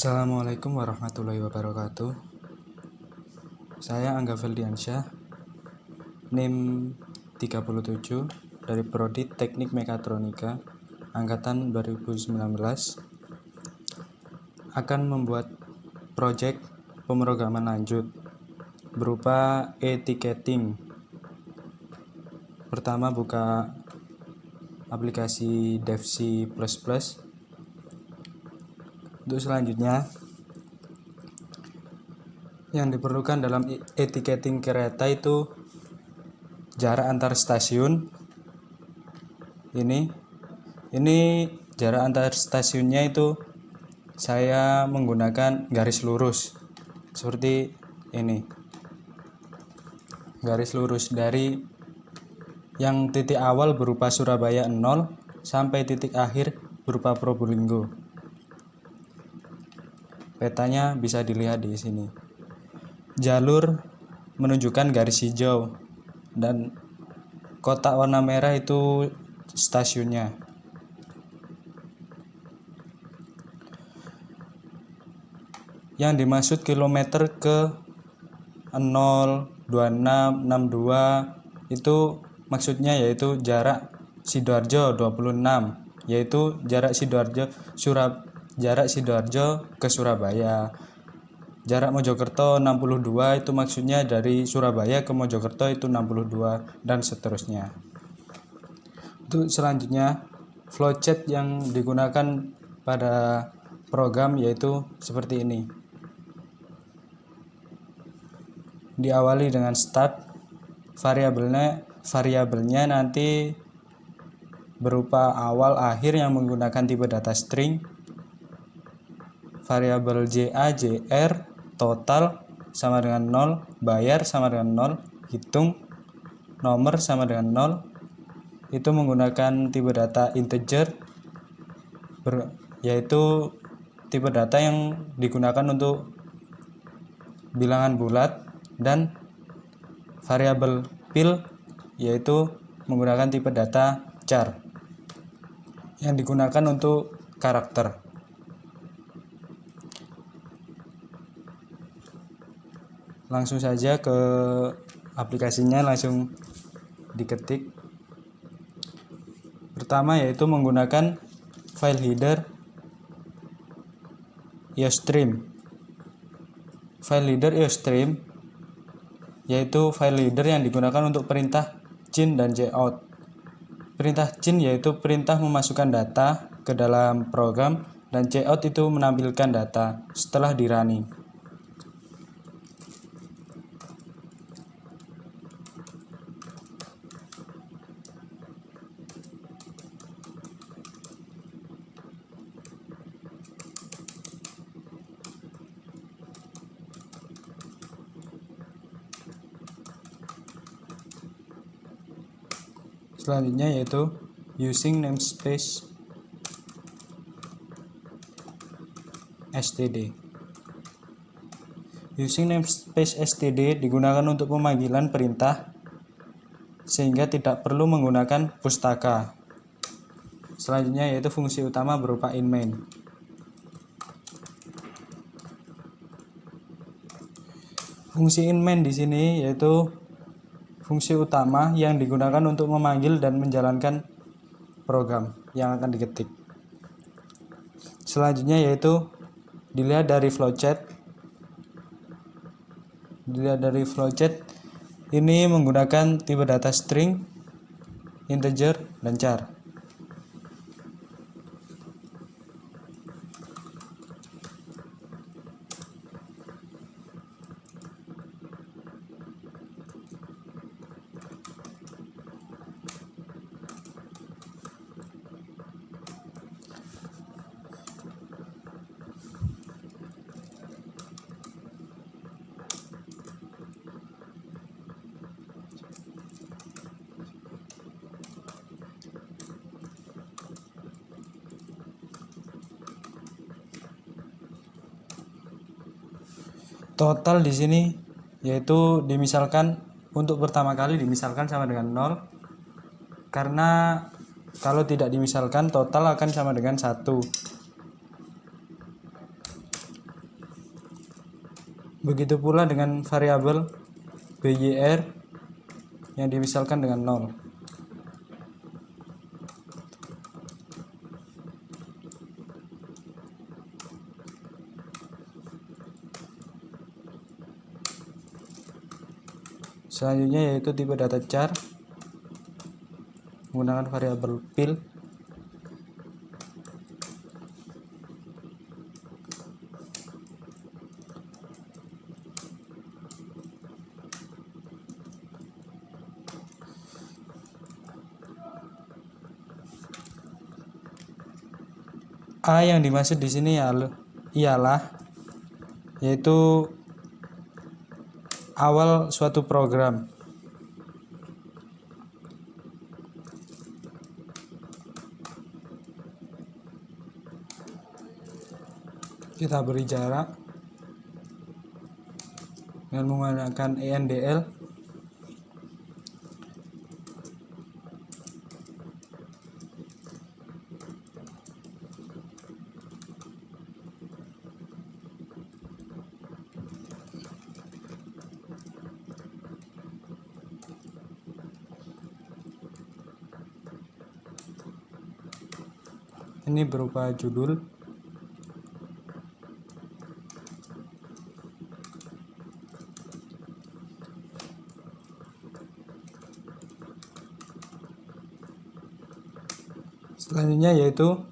Assalamualaikum warahmatullahi wabarakatuh. Saya Angga Feldiansyah, NIM 37 dari Prodi Teknik Mekatronika angkatan 2019, akan membuat proyek pemrograman lanjut berupa e-ticketing. Pertama, buka aplikasi DevC++. Untuk selanjutnya, yang diperlukan dalam e-ticketing kereta itu jarak antar stasiun. Ini jarak antar stasiunnya itu saya menggunakan garis lurus seperti ini. Garis lurus dari yang titik awal berupa Surabaya 0 sampai titik akhir berupa Probolinggo. Petanya bisa dilihat di sini. Jalur menunjukkan garis hijau dan kotak warna merah itu stasiunnya. Yang dimaksud kilometer ke 0, 26, 62 itu maksudnya yaitu jarak Sidoarjo 26, yaitu jarak Sidoarjo ke Surabaya. Jarak Mojokerto 62 itu maksudnya dari Surabaya ke Mojokerto itu 62 dan seterusnya. Untuk selanjutnya, flowchart yang digunakan pada program yaitu seperti ini. Diawali dengan start, variabelnya nanti berupa awal akhir yang menggunakan tipe data string. Variabel JA, JR, total sama dengan 0, bayar sama dengan 0, hitung, nomor sama dengan 0. Itu menggunakan tipe data integer, yaitu tipe data yang digunakan untuk bilangan bulat, dan variabel pil yaitu menggunakan tipe data char yang digunakan untuk karakter. Langsung saja ke aplikasinya, langsung diketik. Pertama yaitu menggunakan file header iostream. File header iostream yaitu file header yang digunakan untuk perintah cin dan cout. Perintah cin yaitu perintah memasukkan data ke dalam program, dan cout itu menampilkan data setelah di running. Selanjutnya yaitu using namespace std. Using namespace std digunakan untuk pemanggilan perintah sehingga tidak perlu menggunakan pustaka. Selanjutnya yaitu fungsi utama berupa inmain. Fungsi inmain di sini yaitu fungsi utama yang digunakan untuk memanggil dan menjalankan program yang akan diketik. Selanjutnya yaitu dilihat dari flowchart. Ini menggunakan tipe data string, integer, dan char. Total di sini yaitu dimisalkan untuk pertama kali dimisalkan sama dengan 0, karena kalau tidak dimisalkan total akan sama dengan 1. Begitu pula dengan variabel BYR yang dimisalkan dengan 0. Selanjutnya yaitu tipe data char menggunakan variabel pil. A yang dimaksud di sini ialah yaitu awal suatu program. Kita beri jarak dengan menggunakan ENDL. Ini berupa judul. Selanjutnya yaitu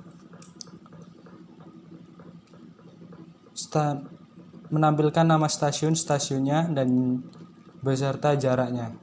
menampilkan nama stasiunnya dan beserta jaraknya.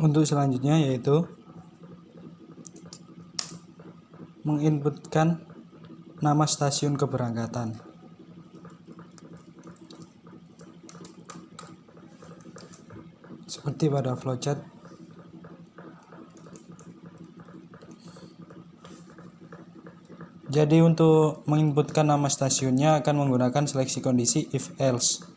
Untuk selanjutnya yaitu menginputkan nama stasiun keberangkatan. Seperti pada flowchart. Jadi untuk menginputkan nama stasiunnya akan menggunakan seleksi kondisi if else.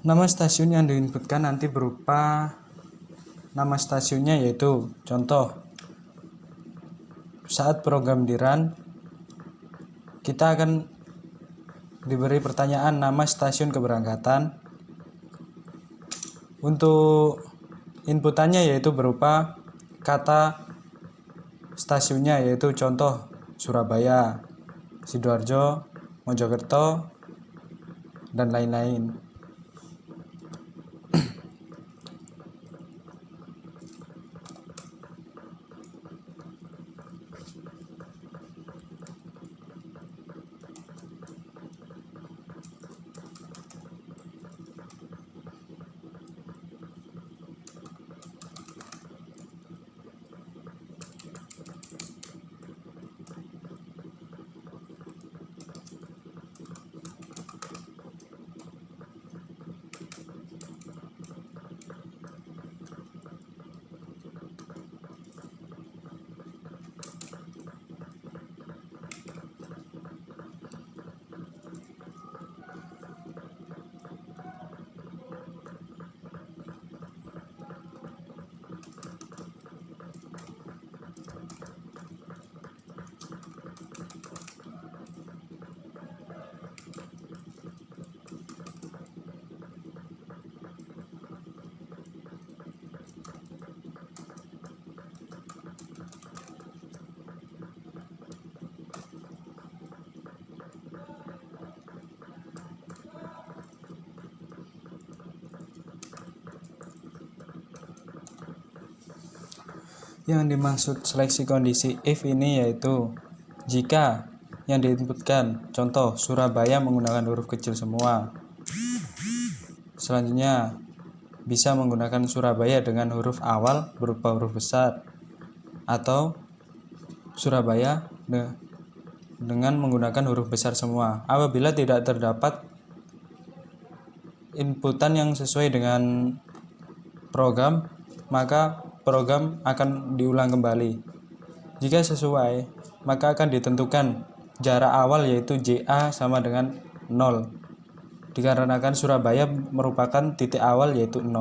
Nama stasiun yang diinputkan nanti berupa nama stasiunnya, yaitu contoh saat program di run kita akan diberi pertanyaan nama stasiun keberangkatan. Untuk inputannya yaitu berupa kata stasiunnya, yaitu contoh Surabaya, Sidoarjo, Mojokerto, dan lain-lain. Yang dimaksud seleksi kondisi if ini yaitu jika yang diinputkan contoh Surabaya menggunakan huruf kecil semua. Selanjutnya bisa menggunakan Surabaya dengan huruf awal berupa huruf besar, atau Surabaya dengan menggunakan huruf besar semua. Apabila tidak terdapat inputan yang sesuai dengan program, maka program akan diulang kembali. Jika sesuai, maka akan ditentukan jarak awal yaitu JA sama dengan 0, dikarenakan Surabaya merupakan titik awal yaitu 0.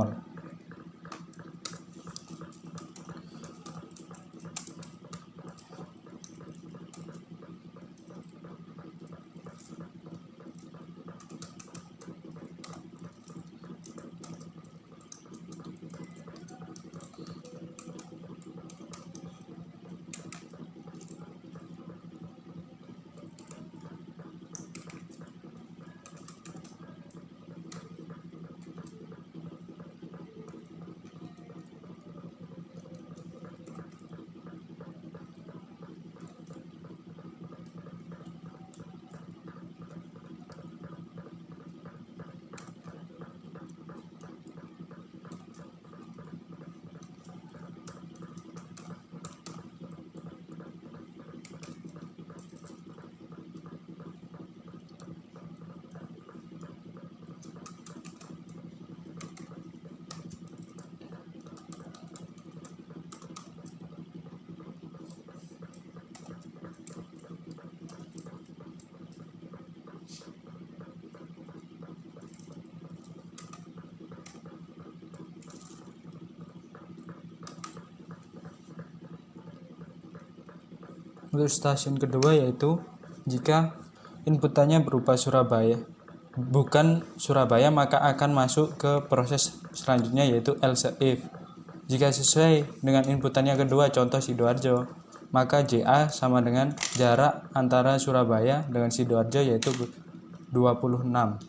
Untuk stasiun kedua yaitu jika inputannya berupa Surabaya, bukan Surabaya, maka akan masuk ke proses selanjutnya yaitu else if. Jika sesuai dengan inputannya kedua, contoh Sidoarjo, maka JA sama dengan jarak antara Surabaya dengan Sidoarjo yaitu 26.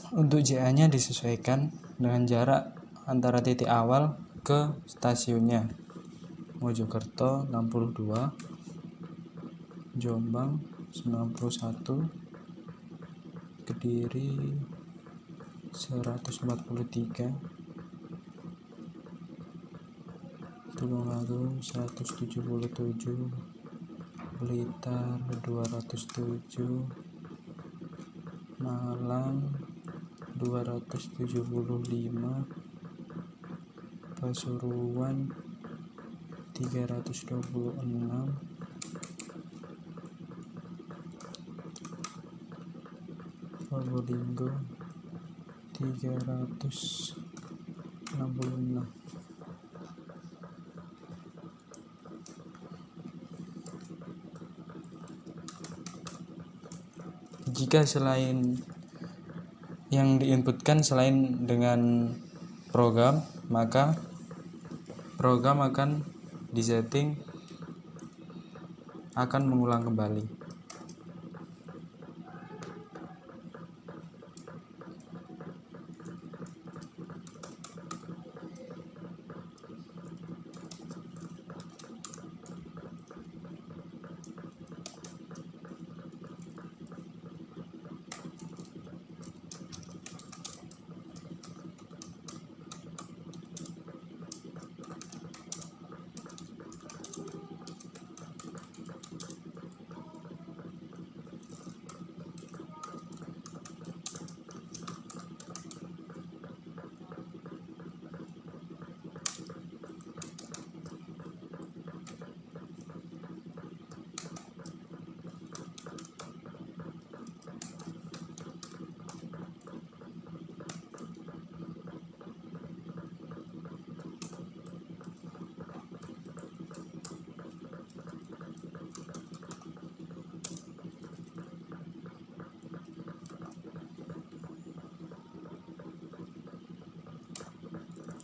Untuk JA-nya disesuaikan dengan jarak antara titik awal ke stasiunnya. Mojokerto 62, Jombang 91, Kediri 143, Tulungagung 177, Blitar 207, Malang 275, Pasuruan 326 Probolinggo 366. Jika selain yang diinputkan selain dengan program, maka program akan disetting akan mengulang kembali.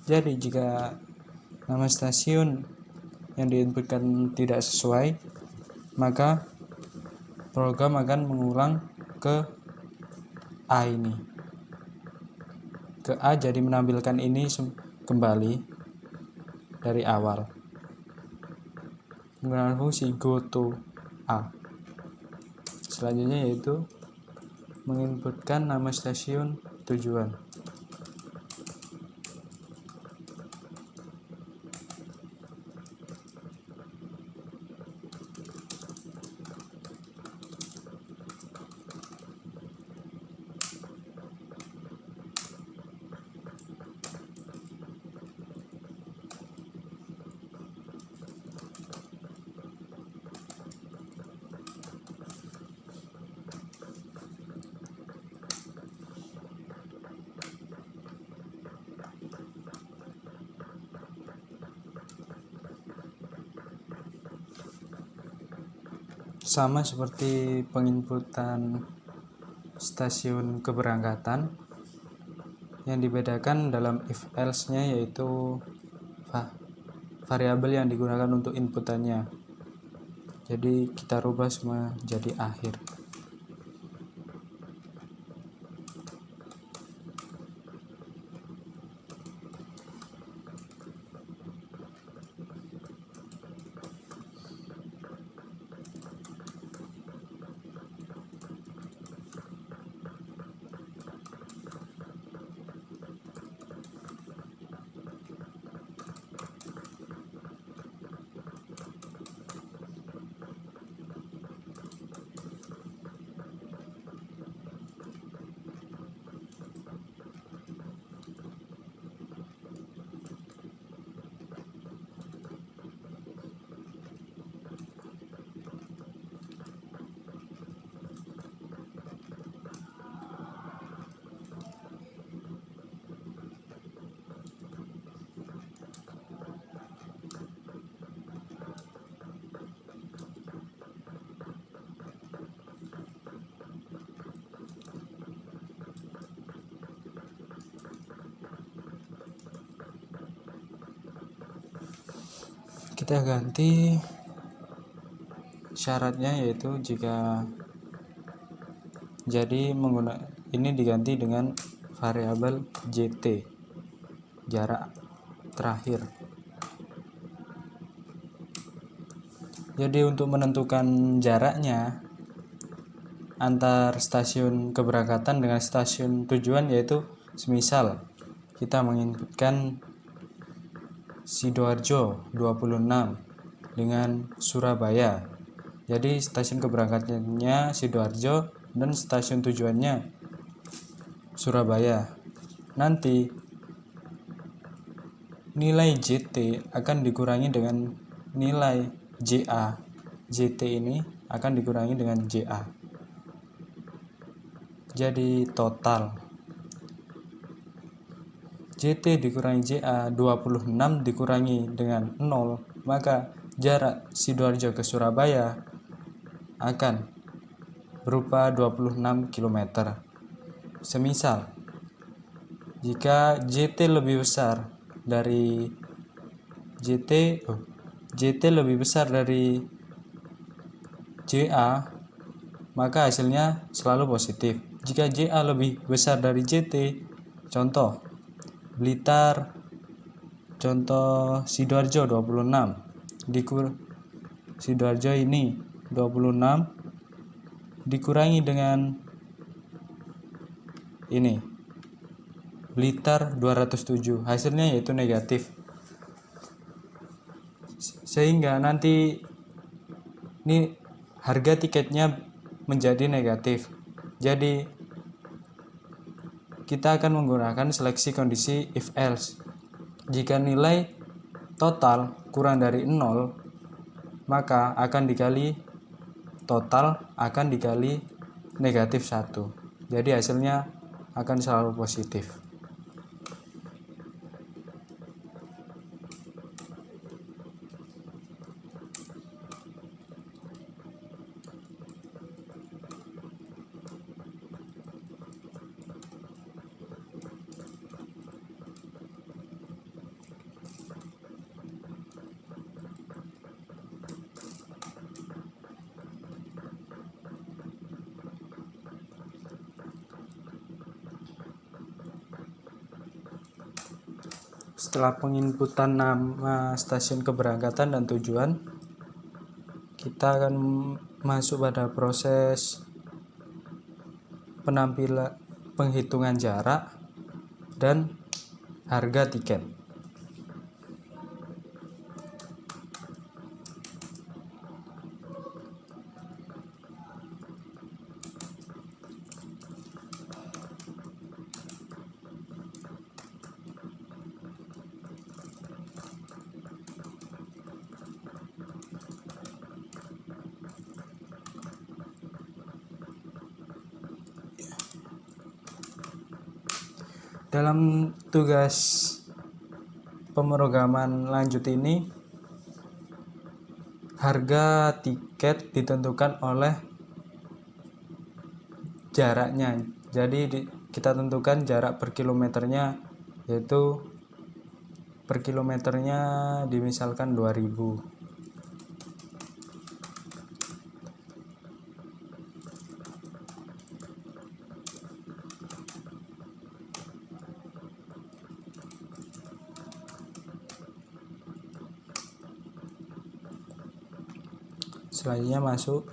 Jadi jika nama stasiun yang diinputkan tidak sesuai, maka program akan mengulang ke A ini. Ke A, jadi menampilkan ini kembali dari awal. Menggunakan fungsi go to A. Selanjutnya yaitu menginputkan nama stasiun tujuan. Sama seperti penginputan stasiun keberangkatan, yang dibedakan dalam if else-nya yaitu variabel yang digunakan untuk inputannya. Jadi kita rubah semua jadi akhir. Kita ganti syaratnya, yaitu jika jadi ini diganti dengan variabel JT, jarak terakhir. Jadi untuk menentukan jaraknya antar stasiun keberangkatan dengan stasiun tujuan, yaitu semisal kita menginputkan Sidoarjo 26 dengan Surabaya. Jadi stasiun keberangkatannya Sidoarjo dan stasiun tujuannya Surabaya. Nanti nilai JT akan dikurangi dengan nilai JA JT ini akan dikurangi dengan JA. Jadi total JT dikurangi JA 26 dikurangi dengan 0, maka jarak Sidoarjo ke Surabaya akan berupa 26 km. Semisal jika JT lebih besar dari JT lebih besar dari JA, maka hasilnya selalu positif. Jika JA lebih besar dari JT, contoh Blitar, contoh Sidoarjo 26, Sidoarjo ini 26 dikurangi dengan ini Blitar 207, hasilnya yaitu negatif. Sehingga nanti ini harga tiketnya menjadi negatif. Jadi kita akan menggunakan seleksi kondisi if else. Jika nilai total kurang dari 0, maka total akan dikali negatif 1. Jadi hasilnya akan selalu positif. Setelah penginputan nama stasiun keberangkatan dan tujuan, kita akan masuk pada proses penampilan penghitungan jarak dan harga tiket. Dalam tugas pemrograman lanjut ini, harga tiket ditentukan oleh jaraknya. Jadi kita tentukan jarak per kilometernya, yaitu per kilometernya dimisalkan 2000. Selanjutnya masuk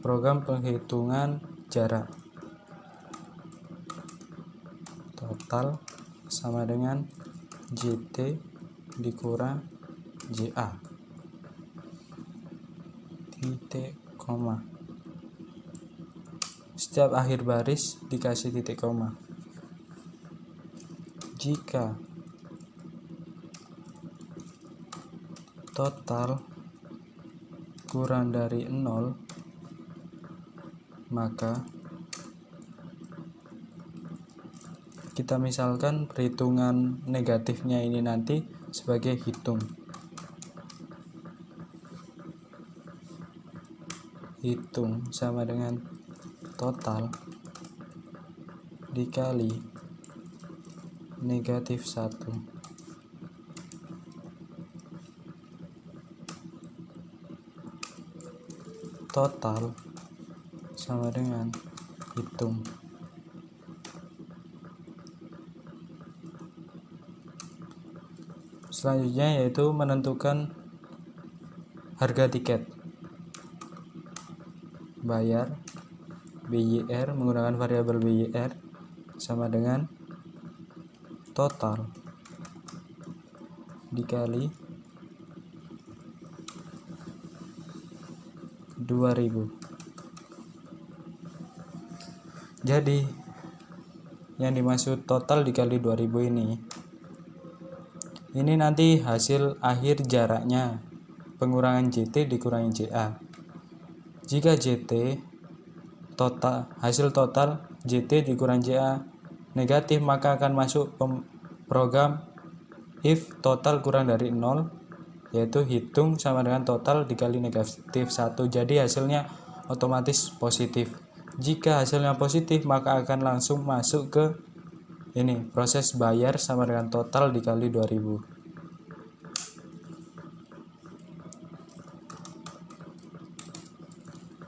program penghitungan jarak. Total sama dengan JT dikurang JA. Titik koma. Setiap akhir baris dikasih titik koma. Jika total kurang dari 0, maka kita misalkan perhitungan negatifnya ini nanti sebagai hitung sama dengan total dikali negatif 1. Total sama dengan hitung. Selanjutnya yaitu menentukan harga tiket. Bayar BYR menggunakan variabel BYR sama dengan total dikali 2000. Jadi yang dimaksud total dikali 2000 ini nanti hasil akhir jaraknya pengurangan JT dikurangi JA. Jika JT total, hasil total JT dikurangi JA negatif, maka akan masuk program if total kurang dari 0, yaitu hitung sama dengan total dikali negatif 1. Jadi hasilnya otomatis positif. Jika hasilnya positif, maka akan langsung masuk ke ini proses bayar sama dengan total dikali 2000.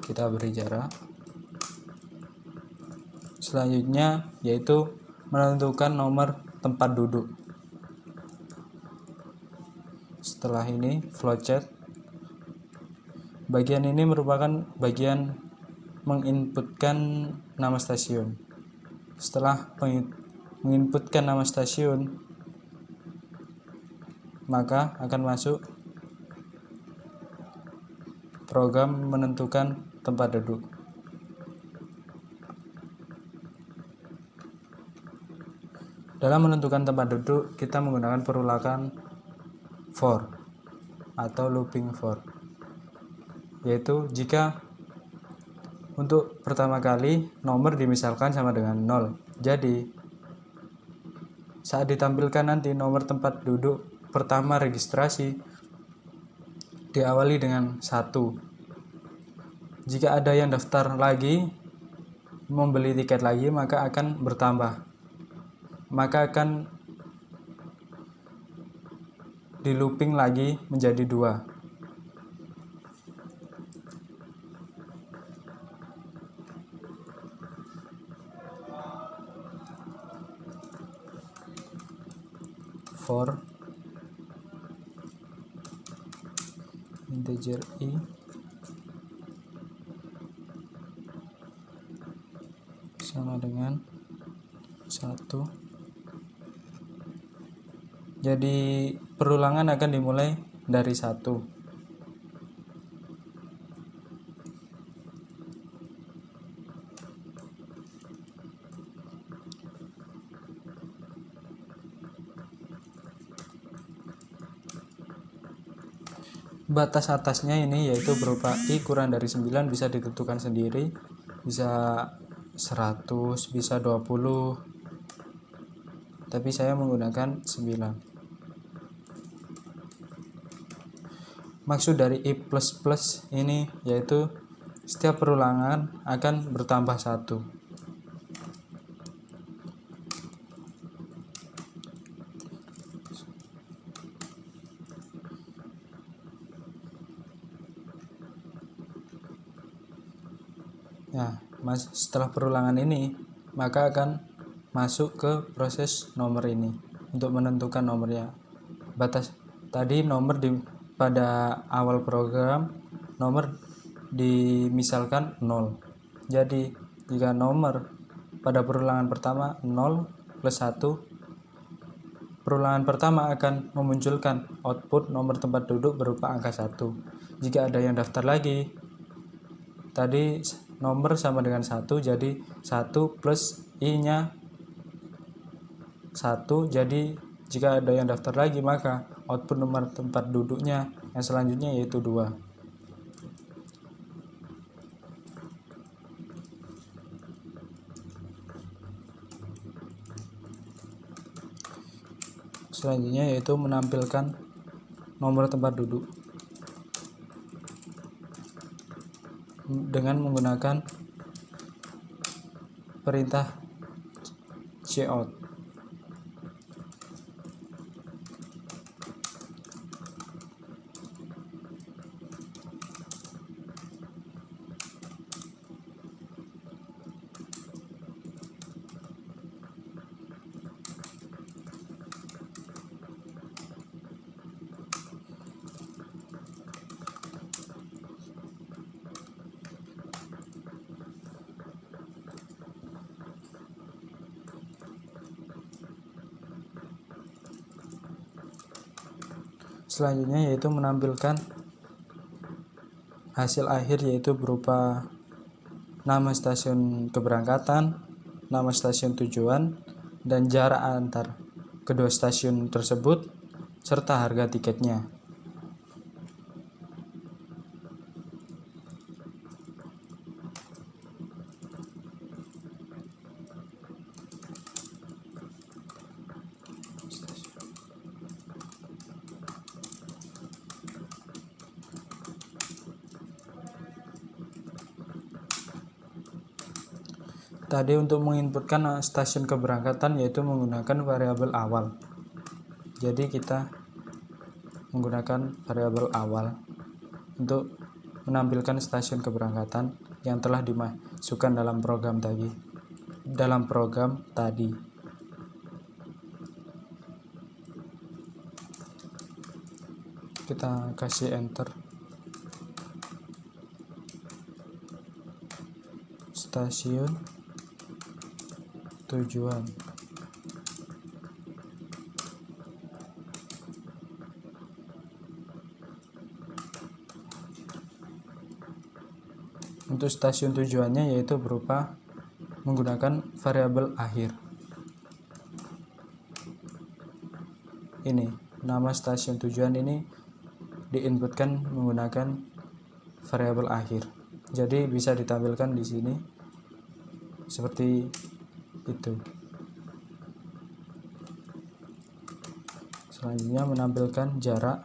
Kita beri jarak. Selanjutnya yaitu menentukan nomor tempat duduk. Setelah ini flowchart. Bagian ini merupakan bagian menginputkan nama stasiun. Setelah menginputkan nama stasiun, maka akan masuk program menentukan tempat duduk. Dalam menentukan tempat duduk, kita menggunakan perulangan for atau looping for, yaitu jika untuk pertama kali nomor dimisalkan sama dengan 0. Jadi saat ditampilkan nanti nomor tempat duduk pertama registrasi diawali dengan 1. Jika ada yang daftar lagi, membeli tiket lagi, maka akan bertambah. Maka akan di looping lagi menjadi 2. For integer i sama dengan 1. Jadi perulangan akan dimulai dari 1. Batas atasnya ini yaitu berupa i kurang dari 9, bisa ditentukan sendiri, bisa 100, bisa 20, tapi saya menggunakan 9. Maksud dari i++ ini yaitu setiap perulangan akan bertambah 1. Nah, setelah perulangan ini, maka akan masuk ke proses nomor ini untuk menentukan nomornya. Batas tadi nomor pada awal program nomor dimisalkan 0. Jadi jika nomor pada perulangan pertama 0 plus 1, perulangan pertama akan memunculkan output nomor tempat duduk berupa angka 1. Jika ada yang daftar lagi, tadi nomor sama dengan 1, jadi 1 plus i nya 1, jadi jika ada yang daftar lagi maka output nomor tempat duduknya yang selanjutnya yaitu 2. Selanjutnya yaitu menampilkan nomor tempat duduk dengan menggunakan perintah cout. Selanjutnya yaitu menampilkan hasil akhir yaitu berupa nama stasiun keberangkatan, nama stasiun tujuan, dan jarak antar kedua stasiun tersebut serta harga tiketnya. Tadi untuk menginputkan stasiun keberangkatan yaitu menggunakan variabel awal. Jadi kita menggunakan variabel awal untuk menampilkan stasiun keberangkatan yang telah dimasukkan dalam program tadi. Kita kasih enter. Stasiun tujuan. Untuk stasiun tujuannya yaitu berupa menggunakan variabel akhir. Ini nama stasiun tujuan ini diinputkan menggunakan variabel akhir. Jadi bisa ditampilkan di sini seperti itu. Selanjutnya menampilkan jarak.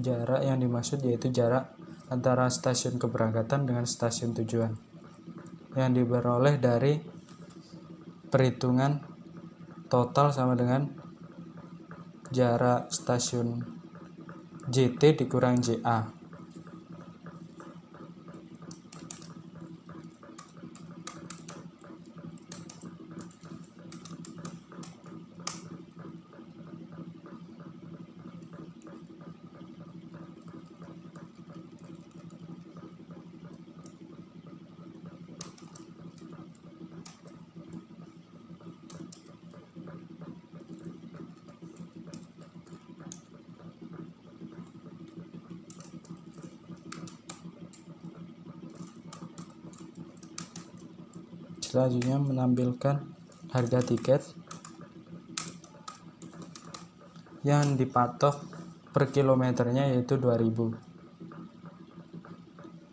Jarak yang dimaksud yaitu jarak antara stasiun keberangkatan dengan stasiun tujuan yang diperoleh dari perhitungan total sama dengan jarak stasiun JT dikurang JA. Selanjutnya menampilkan harga tiket yang dipatok per kilometernya yaitu 2000.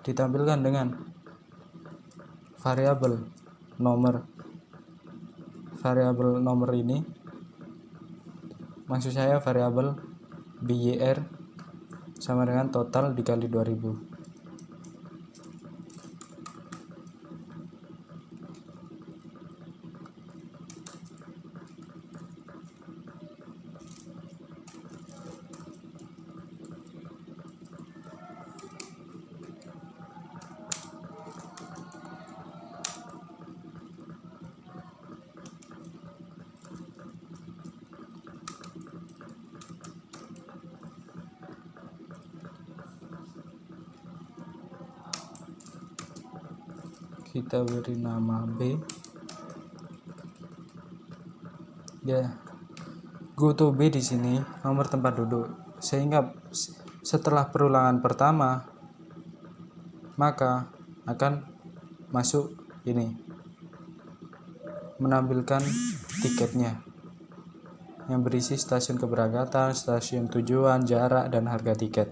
Ditampilkan dengan variabel nomor. Variabel nomor ini maksud saya variabel BYR sama dengan total dikali 2000. Kita beri nama B. Ya, go to B di sini nomor tempat duduk. Sehingga setelah perulangan pertama maka akan masuk ini menampilkan tiketnya yang berisi stasiun keberangkatan, stasiun tujuan, jarak, dan harga tiket.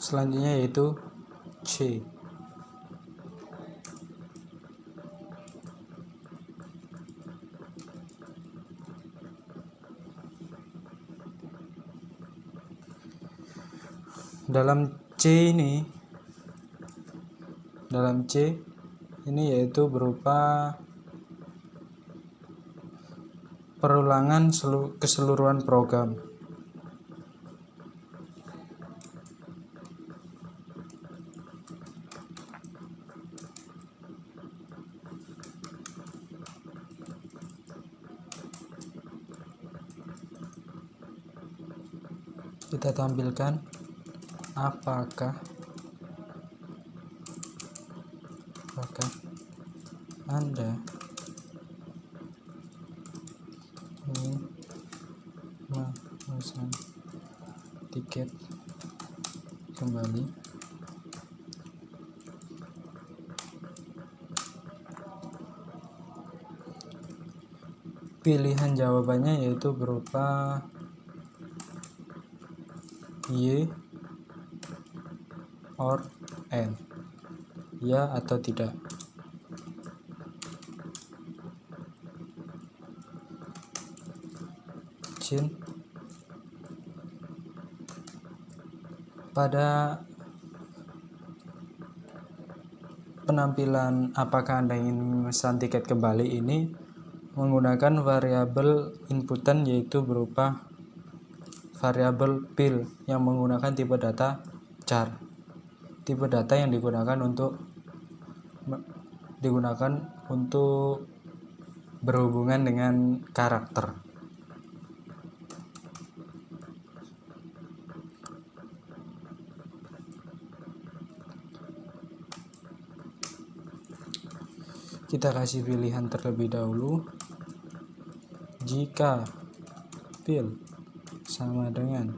Selanjutnya yaitu C. Dalam C ini yaitu berupa perulangan keseluruhan program. Kita tampilkan apakah Anda ingin memesan tiket kembali. Pilihan jawabannya yaitu berupa Y or N, ya atau tidak. Kecil. Pada penampilan apakah Anda ingin memesan tiket kembali ini menggunakan variabel inputan, yaitu berupa variabel PIL yang menggunakan tipe data char. Tipe data yang digunakan untuk berhubungan dengan karakter. Kita kasih pilihan terlebih dahulu. Jika PIL sama dengan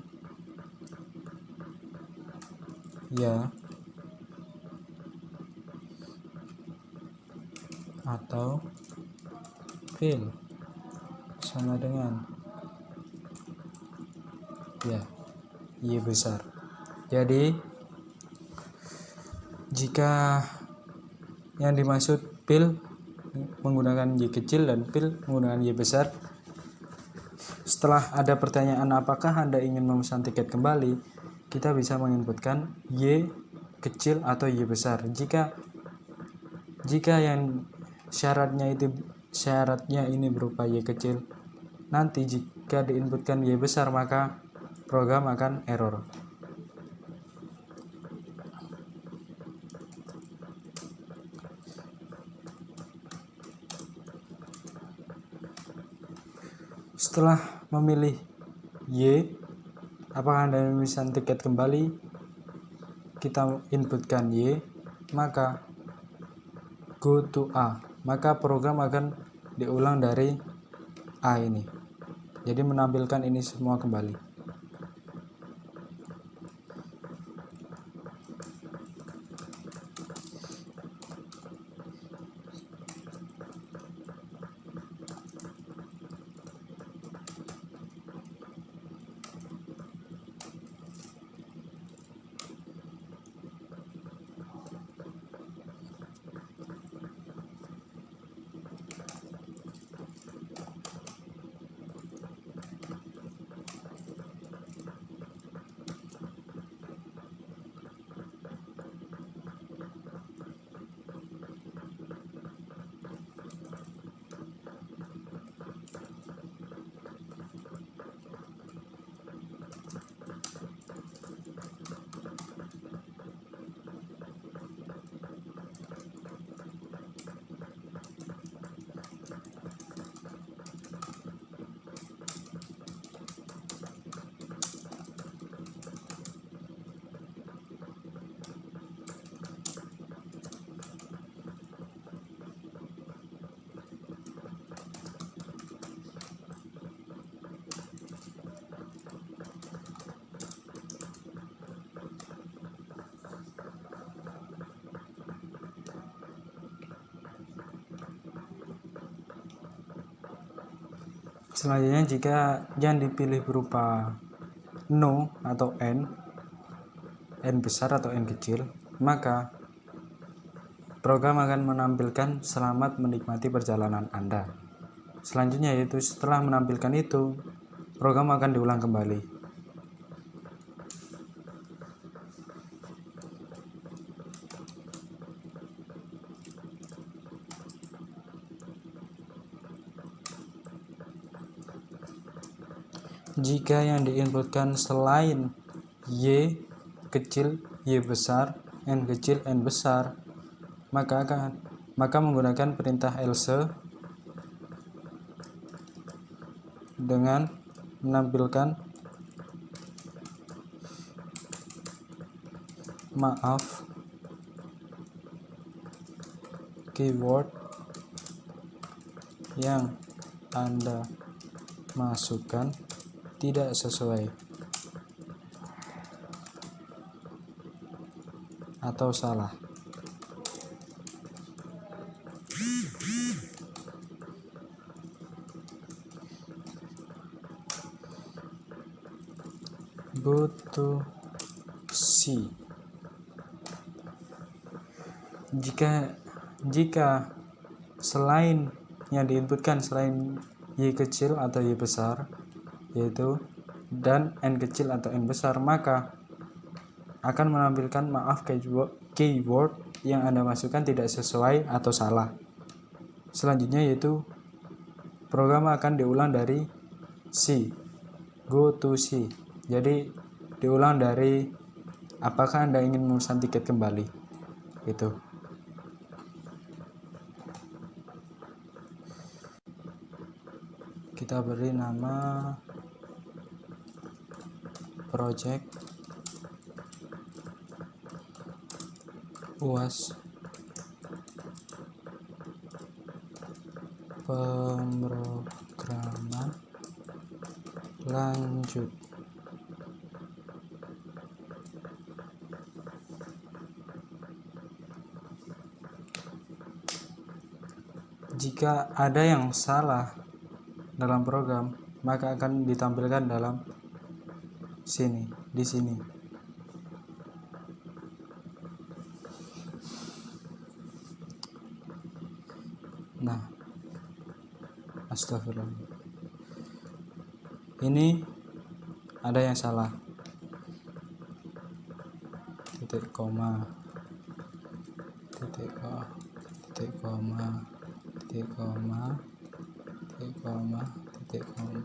ya atau PIL sama dengan ya, Y besar. Jadi jika yang dimaksud PIL menggunakan Y kecil dan PIL menggunakan Y besar, setelah ada pertanyaan apakah Anda ingin memesan tiket kembali, kita bisa menginputkan Y kecil atau Y besar. Jika yang syaratnya ini berupa Y kecil, nanti jika diinputkan Y besar maka program akan error. Setelah memilih Y, apakah Anda memesan tiket kembali, kita inputkan Y, maka go to A, maka program akan diulang dari A ini. Jadi menampilkan ini semua kembali. Selanjutnya, jika yang dipilih berupa no atau n besar atau n kecil, maka program akan menampilkan selamat menikmati perjalanan Anda. Selanjutnya yaitu setelah menampilkan itu, program akan diulang kembali. Jika yang diinputkan selain Y kecil, Y besar, N kecil, N besar, maka menggunakan perintah else dengan menampilkan maaf, keyword yang Anda masukkan tidak sesuai atau salah. go to C. Jika selain yang diinputkan selain Y kecil atau Y besar, yaitu dan N kecil atau N besar, maka akan menampilkan maaf keyword yang Anda masukkan tidak sesuai atau salah. Selanjutnya yaitu program akan diulang dari C, go to C. Jadi diulang dari apakah Anda ingin memesan tiket kembali. Itu. Kita beri nama project UAS pemrograman lanjut. Jika ada yang salah dalam program, maka akan ditampilkan dalam di sini. Nah, astagfirullah. Ini ada yang salah. Titik koma. Titik koma. Titik koma. Titik koma. Titik koma.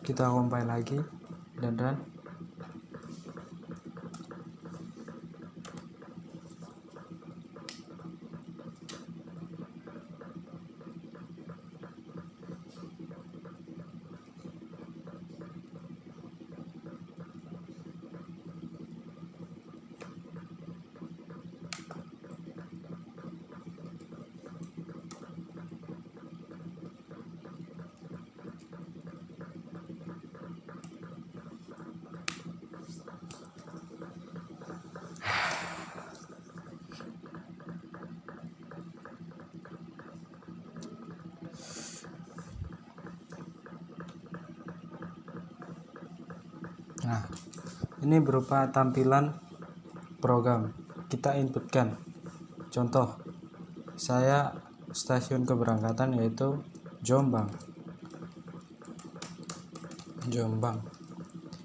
Kita compile lagi dan run. Nah, ini berupa tampilan program. Kita inputkan. Contoh, saya stasiun keberangkatan yaitu Jombang.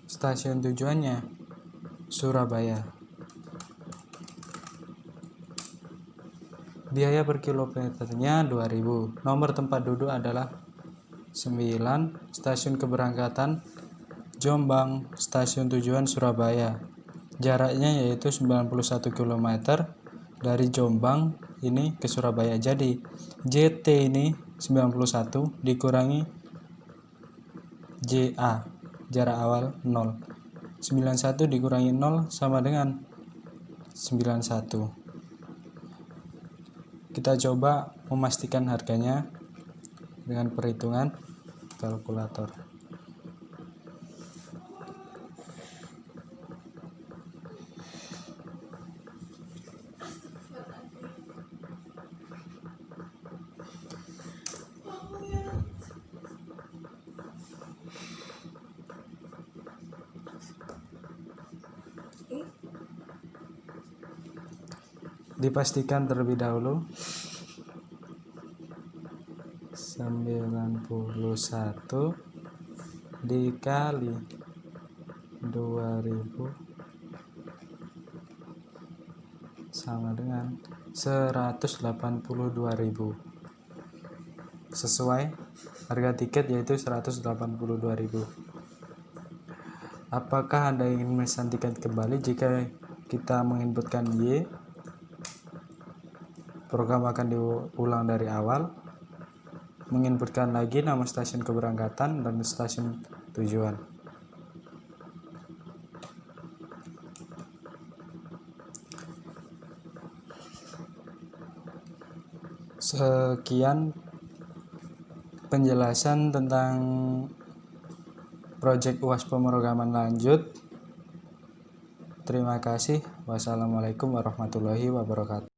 Stasiun tujuannya Surabaya. Biaya per kilometernya 2.000. Nomor tempat duduk adalah 9. Stasiun keberangkatan Jombang, stasiun tujuan Surabaya. Jaraknya yaitu 91 km dari Jombang ini ke Surabaya. Jadi JT ini 91 dikurangi JA, jarak awal 0. 91 dikurangi 0 sama dengan 91. Kita coba memastikan harganya dengan perhitungan kalkulator. Dipastikan terlebih dahulu 91 dikali 2.000 sama dengan 182.000. Sesuai harga tiket yaitu 182.000. Apakah Anda ingin memesan tiket kembali? Jika kita menginputkan Y, program akan diulang dari awal, menginputkan lagi nama stasiun keberangkatan dan stasiun tujuan. Sekian penjelasan tentang proyek UAS pemrograman lanjut. Terima kasih. Wassalamualaikum warahmatullahi wabarakatuh.